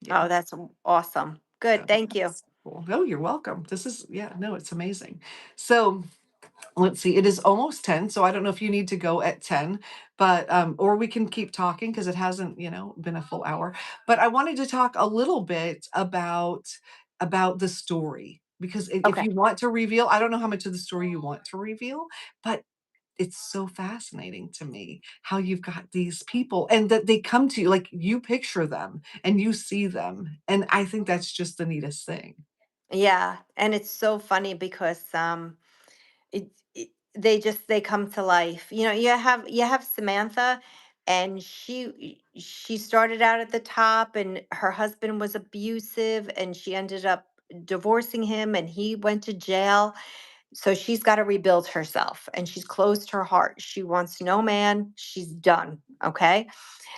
yeah. Oh, that's awesome. Good. So Thank you. that's cool. Oh, you're welcome. This is, yeah, no, it's amazing. So let's see, it is almost 10. So I don't know if you need to go at 10, but, or we can keep talking because it hasn't, been a full hour. But I wanted to talk a little bit about the story because if Okay. you want to reveal, I don't know how much of the story you want to reveal, but it's so fascinating to me how you've got these people and that they come to you, like you picture them and you see them. And I think that's just the neatest thing. Yeah, and it's so funny because they come to life. You have Samantha, and she started out at the top, and her husband was abusive, and she ended up divorcing him, and he went to jail. So she's got to rebuild herself, and she's closed her heart. She wants no man. She's done. Okay.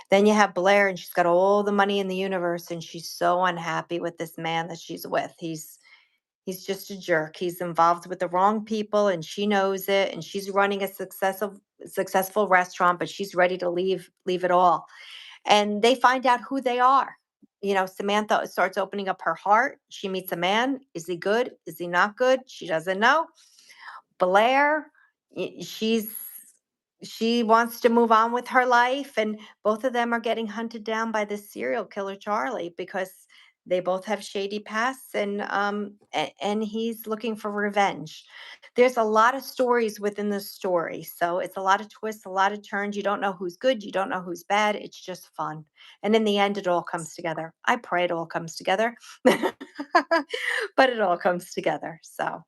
Then you have Blair, and she's got all the money in the universe, and she's so unhappy with this man that she's with. He's just a jerk. He's involved with the wrong people, and she knows it, and she's running a successful restaurant, but she's ready to leave it all. And they find out who they are. Samantha starts opening up her heart. She meets a man. Is he good? Is he not good? She doesn't know. Blair, she wants to move on with her life, and both of them are getting hunted down by this serial killer Charlie because they both have shady pasts, and he's looking for revenge. There's a lot of stories within the story, so it's a lot of twists, a lot of turns. You don't know who's good, you don't know who's bad. It's just fun, and in the end, it all comes together. I pray it all comes together, but it all comes together. So.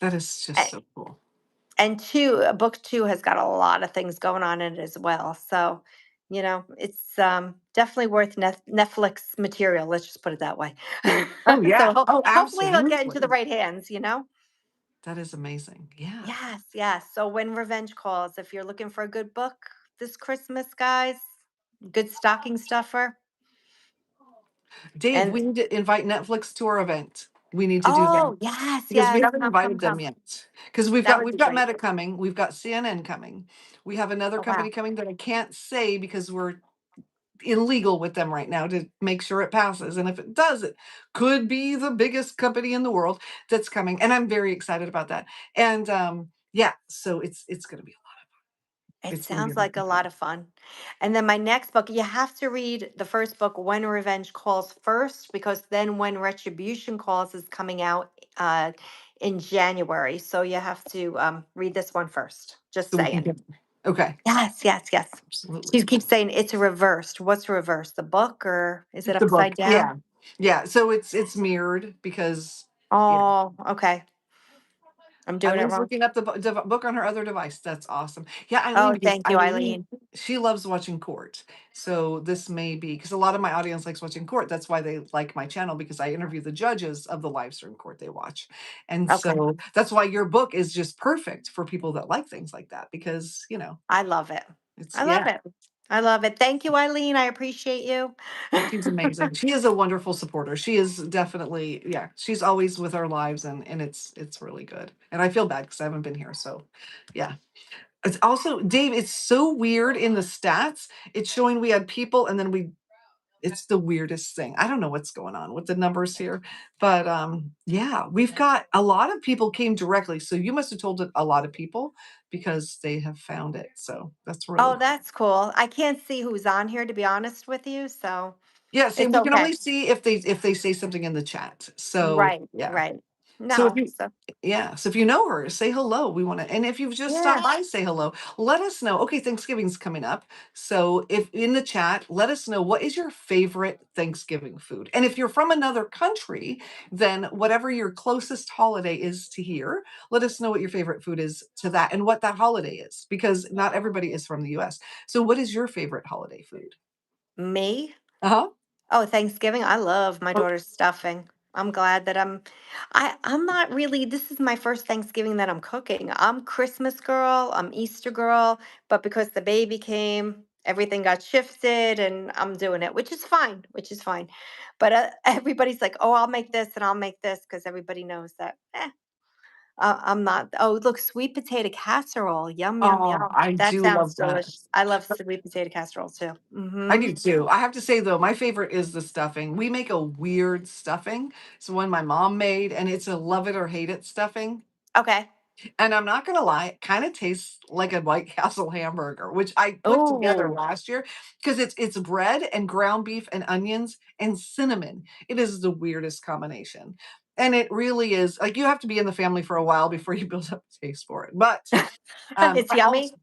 That is just so cool. And book two has got a lot of things going on in it as well. So You know, it's definitely worth Netflix material. Let's just put it that way. Oh, yeah. So Oh, hopefully it'll get into the absolutely. right hands, you know? That is amazing. Yeah. Yes, yes. So when revenge calls, if you're looking for a good book this Christmas, guys, good stocking stuffer. Dave, And we need to invite Netflix to our event. We need to do that oh, yes, because we yes. haven't Come, come, invited them come. yet. Because we've That got would we've be got great. Meta coming, we've got CNN coming, we have another Oh, wow. company coming that I can't say because we're illegal with them right now to make sure it passes. And if it does, it could be the biggest company in the world that's coming, and I'm very excited about that. And yeah, so it's going to be It it's going to be sounds a lot like a of lot fun. of fun. And then my next book, you have to read the first book, When Revenge Calls, first, because then When Retribution Calls is coming out in January. So you have to read this one first. Just So we can saying. get okay, Yes, yes, yes. She absolutely. keeps saying it's reversed. What's reversed? The book, or is it The book, upside down? yeah, yeah. So it's mirrored because yeah. Oh, okay. I'm doing it Eileen's wrong. looking up the book on her other device. That's awesome. Yeah, Eileen, Oh, because thank you, Eileen, Eileen. she loves watching court. So this may be because a lot of my audience likes watching court. That's why they like my channel because I interview the judges of the live stream court they watch. And Okay. so that's why your book is just perfect for people that like things like that because, I love it. it's I love yeah. it. I love it. Thank you, Eileen. I appreciate you. She's amazing. She is a wonderful supporter. She is definitely, yeah, she's always with our lives and it's really good. And I feel bad because I haven't been here. So yeah. It's also, Dave, it's so weird in the stats. It's showing we had people and then it's the weirdest thing. I don't know what's going on with the numbers here, but yeah, we've got a lot of people came directly. So you must have told it a lot of people because they have found it. So that's really Oh, cool. that's cool. I can't see who's on here, to be honest with you, so Yeah, see, it's we can okay. only see if they say something in the chat. So Right, yeah. right. So if No, you so yeah, so if you know her, say hello. We want to, and if you've just stopped yeah. by, say hello. Let us know. Okay, Thanksgiving's coming up. So if in the chat, let us know what is your favorite Thanksgiving food. And if you're from another country, then whatever your closest holiday is to here, let us know what your favorite food is to that and what that holiday is, because not everybody is from the US. So what is your favorite holiday food? Me? Uh-huh. Oh, Thanksgiving, I love my Oh, daughter's stuffing. I'm glad that I'm not really, this is my first Thanksgiving that I'm cooking. I'm Christmas girl, I'm Easter girl, but because the baby came, everything got shifted and I'm doing it, which is fine, which is fine. But everybody's like, "Oh, I'll make this and I'll make this," because everybody knows that I'm not. Oh, look, sweet potato casserole. Yum, yum, oh, yum. I That do love sounds that. delicious. I love sweet potato casserole too. I Mm-hmm. do too. I have to say though, my favorite is the stuffing. We make a weird stuffing. It's one my mom made, and it's a love it or hate it stuffing. Okay. And I'm not gonna lie, it kind of tastes like a White Castle hamburger, which I put together Oh, last year because it's bread and ground beef and onions and cinnamon. It is the weirdest combination. And it really is like you have to be in the family for a while before you build up a taste for it. But it's I yummy. also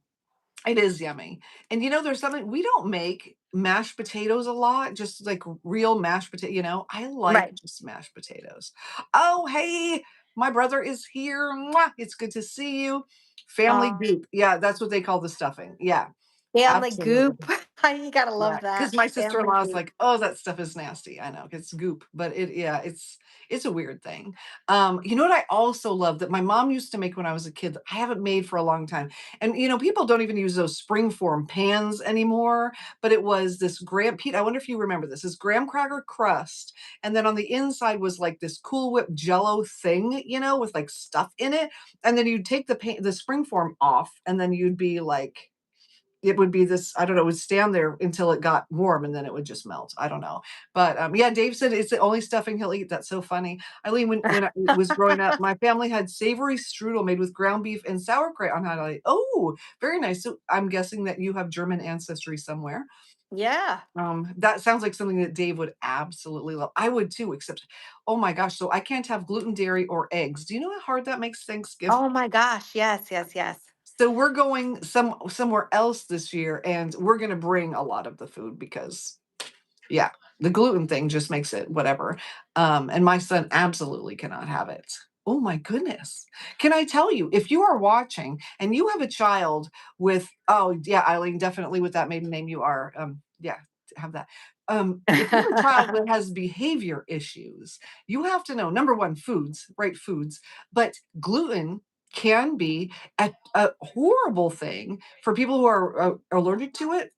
it is yummy. And there's something we don't make mashed potatoes a lot, just like real mashed potato, I like Right. just mashed potatoes. Oh, hey, my brother is here. Mwah, it's good to see you. Family Oh, goop. Yeah, that's what they call the stuffing. Yeah, family absolutely. goop. You gotta Yeah, love because that. my Family sister-in-law is goop. like, "Oh, that stuff is nasty." I know, it's goop, but yeah, it's a weird thing. You know what I also love that my mom used to make when I was a kid that I haven't made for a long time, and, people don't even use those springform pans anymore, but it was this graham Pete, I wonder if you remember this graham cracker crust, and then on the inside was, like, this Cool Whip Jell-O thing, with, like, stuff in it, and then you'd take the springform off, and then you'd be like it would be this, I don't know, it would stand there until it got warm and then it would just melt. I don't know. But yeah, Dave said it's the only stuffing he'll eat. That's so funny. Eileen, when I was growing up, my family had savory strudel made with ground beef and sauerkraut on holiday. Oh, very nice. So I'm guessing that you have German ancestry somewhere. Yeah. That sounds like something that Dave would absolutely love. I would too, except, oh my gosh, so I can't have gluten, dairy, or eggs. Do you know how hard that makes Thanksgiving? Oh my gosh. Yes, yes, yes. So we're going somewhere else this year, and we're gonna bring a lot of the food because, yeah, the gluten thing just makes it whatever. And my son absolutely cannot have it. Oh my goodness. Can I tell you, if you are watching and you have a child with, oh yeah, Eileen, definitely with that maiden name you are, yeah, have that. If you have a child that has behavior issues, you have to know, number one, foods, right? Foods, but gluten can be a horrible thing for people who are allergic to it.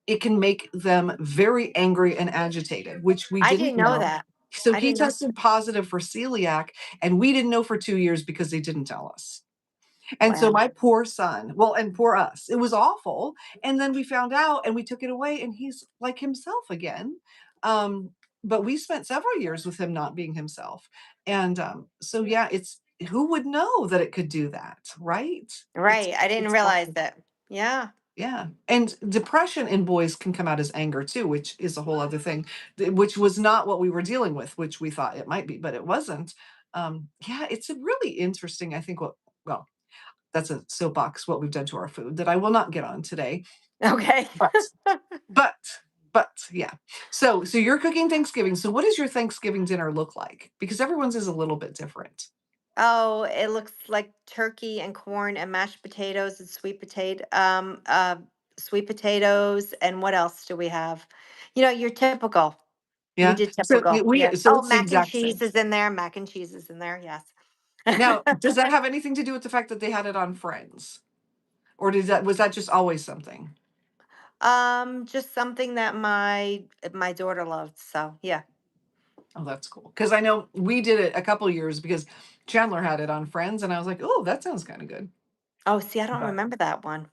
It can make them very angry and agitated, which we I didn't didn't know know. that. So I he didn't know. tested positive for celiac, and we didn't know for 2 years because they didn't tell us. And so Wow. my poor son, well, and poor us, it was awful. And then we found out and we took it away, and he's like himself again. Um, but we spent several years with him not being himself. And so, yeah, it's who would know that it could do that, right? Right. I didn't It's realize awful. that. Yeah. Yeah. And depression in boys can come out as anger too, which is a whole other thing, which was not what we were dealing with, which we thought it might be, but it wasn't. Yeah, it's a really interesting, I think, well, that's a soapbox, what we've done to our food that I will not get on today. Okay. But, but, but yeah. So you're cooking Thanksgiving. So what does your Thanksgiving dinner look like? Because everyone's is a little bit different. Oh, it looks like turkey and corn and mashed potatoes and sweet potatoes. And what else do we have? Your typical. We Yeah. did typical. Yeah. So Oh, it's the mac and exact cheese same. is in there. Mac and cheese is in there. Yes. Now, does that have anything to do with the fact that they had it on Friends? Or was that just always something? Just something that my daughter loved. So yeah. Oh, that's cool. Because I know we did it a couple years because Chandler had it on Friends, and I was like, oh, that sounds kind of good. Oh, see, I don't But remember that one.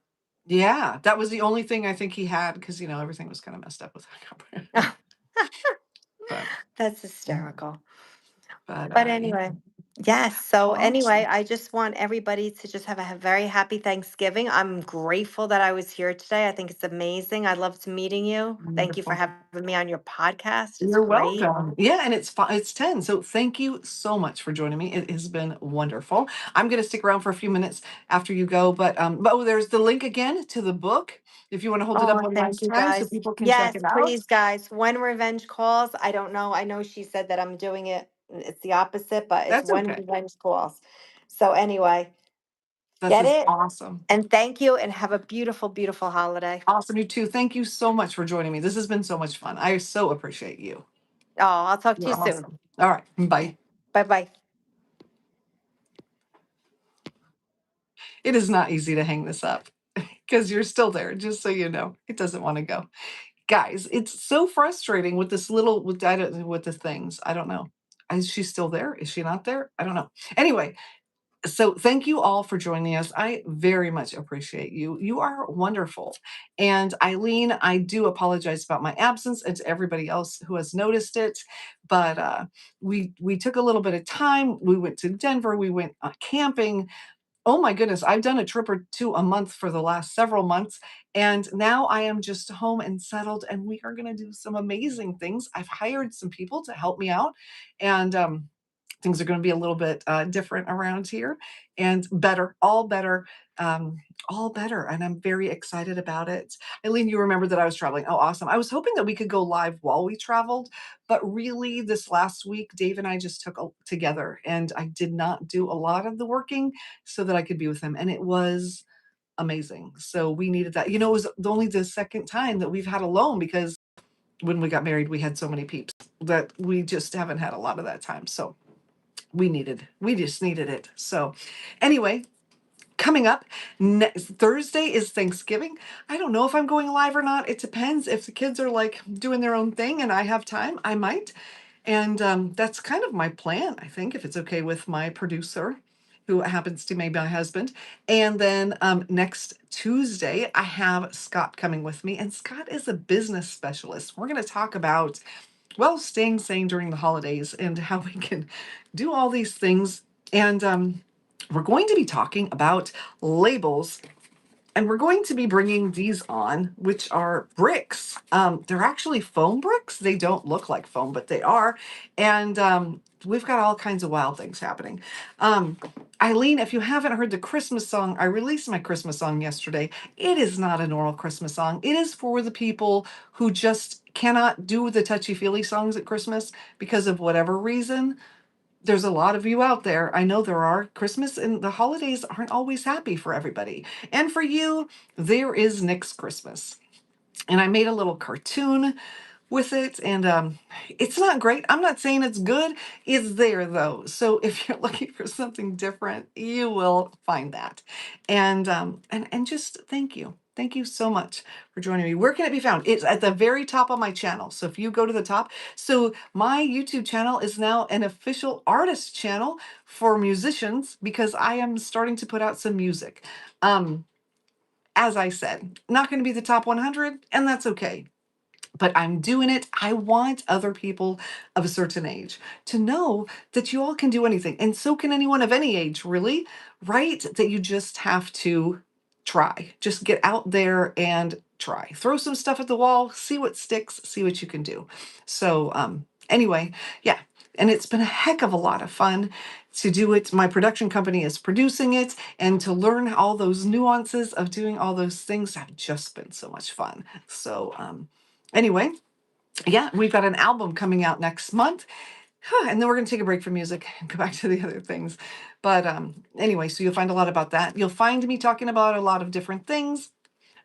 yeah, that was the only thing I think he had because everything was kind of messed up with him. But That's mm, hysterical. but But yeah, anyway, yes. So anyway, awesome. I just want everybody to just have a very happy Thanksgiving. I'm grateful that I was here today. I think it's amazing. I loved meeting you. Thank you for Wonderful. having me on your podcast. It's You're great. welcome. Yeah, and it's 10. So thank you so much for joining me. It has been wonderful. I'm going to stick around for a few minutes after you go, but oh, there's the link again to the book if you want to hold it up Oh, one thank last you time so guys. people can check Yes, it out. please, guys. When revenge calls, I don't know. I know she said that I'm doing it. It's the opposite, but it's That's when okay. revenge calls. So anyway, This get is it. awesome. And thank you and have a beautiful, beautiful holiday. Awesome, you too. Thank you so much for joining me. This has been so much fun. I so appreciate you. Oh, I'll talk to You're you soon. awesome. All right. Bye. Bye bye. It is not easy to hang this up because you're still there, just so you know. It doesn't want to go. Guys, it's so frustrating with this little with the things. I don't know. Is she still there? Is she not there? I don't know. Anyway, so thank you all for joining us. I very much appreciate you. You are wonderful. And Eileen, I do apologize about my absence and to everybody else who has noticed it. But we took a little bit of time. We went to Denver. We went camping. Oh my goodness, I've done a trip or 2 a month for the last several months, and now I am just home and settled, and we are gonna do some amazing things. I've hired some people to help me out, and, things are gonna be a little bit, different around here and better, um, all better, and I'm very excited about it. Eileen, you remember that I was traveling. Oh, awesome. I was hoping that we could go live while we traveled, but really this last week, Dave and I just took together, and I did not do a lot of the working so that I could be with him, and it was amazing. So we needed that. It was only the second time that we've had alone because when we got married, we had so many peeps that we just haven't had a lot of that time. So we just needed it. So anyway, coming up next Thursday is Thanksgiving. I don't know if I'm going live or not. It depends. If the kids are like doing their own thing and I have time, I might. And that's kind of my plan, I think, if it's okay with my producer, who happens to be my husband. And then next Tuesday, I have Scott coming with me. And Scott is a business specialist. We're going to talk about, well, staying sane during the holidays and how we can do all these things. And we're going to be talking about labels, and we're going to be bringing these on, which are bricks. They're actually foam bricks. They don't look like foam, but they are. And we've got all kinds of wild things happening. Um, Eileen, if you haven't heard the Christmas song, I released my Christmas song yesterday. It is not a normal Christmas song. It is for the people who just cannot do the touchy-feely songs at Christmas because of whatever reason. there's a lot of you out there. I know there are. Christmas and the holidays aren't always happy for everybody. And for you, there is Nick's Christmas. And I made a little cartoon with it, and it's not great. I'm not saying it's good. It's there though. So if you're looking for something different, you will find that. And just thank you. Thank you so much for joining me. Where can it be found? It's at the very top of my channel. So if you go to the top, so my YouTube channel is now an official artist channel for musicians because I am starting to put out some music. Um, as I said, not going to be the top 100, and that's okay, but I'm doing it. I want other people of a certain age to know that you all can do anything. And so can anyone of any age, really, right? That you just have to try. Just get out there and try. Throw some stuff at the wall, see what sticks, see what you can do. So, anyway, yeah. And it's been a heck of a lot of fun to do it. My production company is producing it, and to learn all those nuances of doing all those things have just been so much fun. So, anyway, yeah, we've got an album coming out next month. And then we're going to take a break from music and go back to the other things. But anyway, so you'll find a lot about that. You'll find me talking about a lot of different things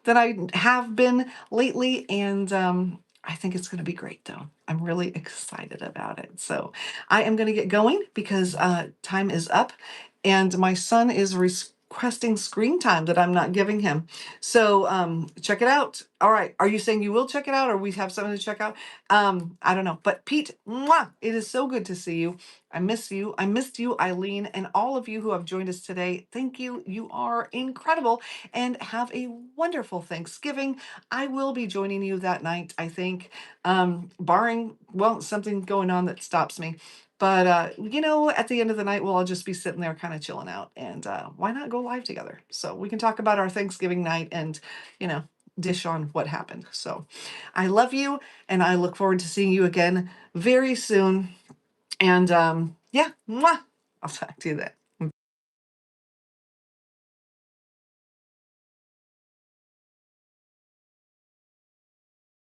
that I have been lately. And I think it's going to be great, though. I'm really excited about it. So I am going to get going because time is up. And my son is requesting screen time that I'm not giving him. So check it out. All right. Are you saying you will check it out, or we have something to check out? I don't know. But Pete, mwah, it is so good to see you. I miss you. I missed you, Eileen, and all of you who have joined us today. Thank you. You are incredible. And have a wonderful Thanksgiving. I will be joining you that night, I think, barring, well, something going on that stops me. But, at the end of the night, we'll all just be sitting there kind of chilling out. And why not go live together? So we can talk about our Thanksgiving night and, dish on what happened. So I love you, and I look forward to seeing you again very soon. And yeah, mwah, I'll talk to you then.